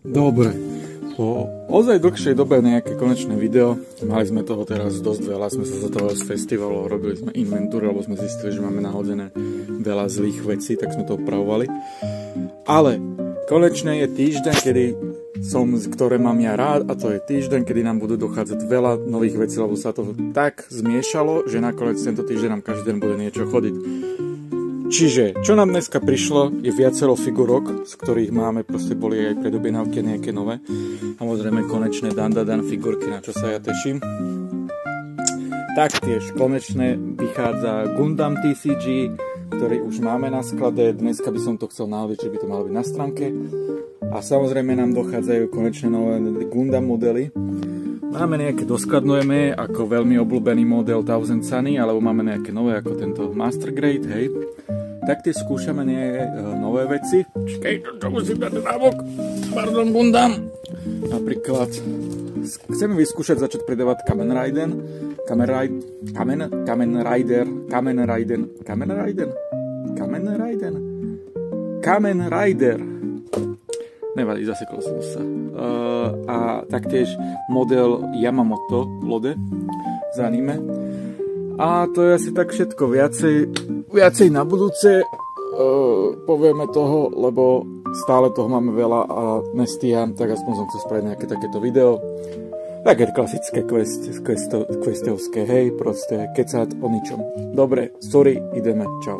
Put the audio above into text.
Dobre, po ozaj dlhšej dobe nejaké konečné video. Mali sme toho teraz dosť veľa, sme sa zatovali z festivalov, robili sme inventúru, lebo sme zistili, že máme nahodené veľa zlých vecí, tak sme to opravovali. Ale konečne je týždeň, ktoré mám ja rád, a to je týždeň, kedy nám budú dochádzať veľa nových vecí, lebo sa to tak zmiešalo, že nakoniec tento týždeň nám každý deň bude niečo chodiť. Čiže, čo nám dneska prišlo, je viacero figurok, z ktorých máme, proste boli aj predobjednávky nejaké nové. Samozrejme konečné Dan figurky, na čo sa ja teším. Taktiež konečne vychádza Gundam TCG, ktorý už máme na sklade. Dneska by som to chcel nahodiť, že by to malo byť na stránke. A samozrejme nám dochádzajú konečne nové Gundam modely. Máme nejaké, doskladnujeme ako veľmi obľúbený model Thousand Sunny, alebo máme nejaké nové ako tento Master Grade, hej. Taktiež skúšame nové veci. Čakaj, čo musím dať návok? Pardon, Gundam. Napríklad chceme vyskúšať začať pridávať Kamen Rider. Nevadí, zasekol som sa. A taktiež model Yamamoto lode z anime. A to je asi tak všetko. Viacej na budúce povieme toho, lebo stále toho máme veľa a nestíham, tak aspoň som chcel spraviť nejaké takéto video. Také klasické questovské, hej, proste kecať o ničom. Dobre, sorry, ideme, čau.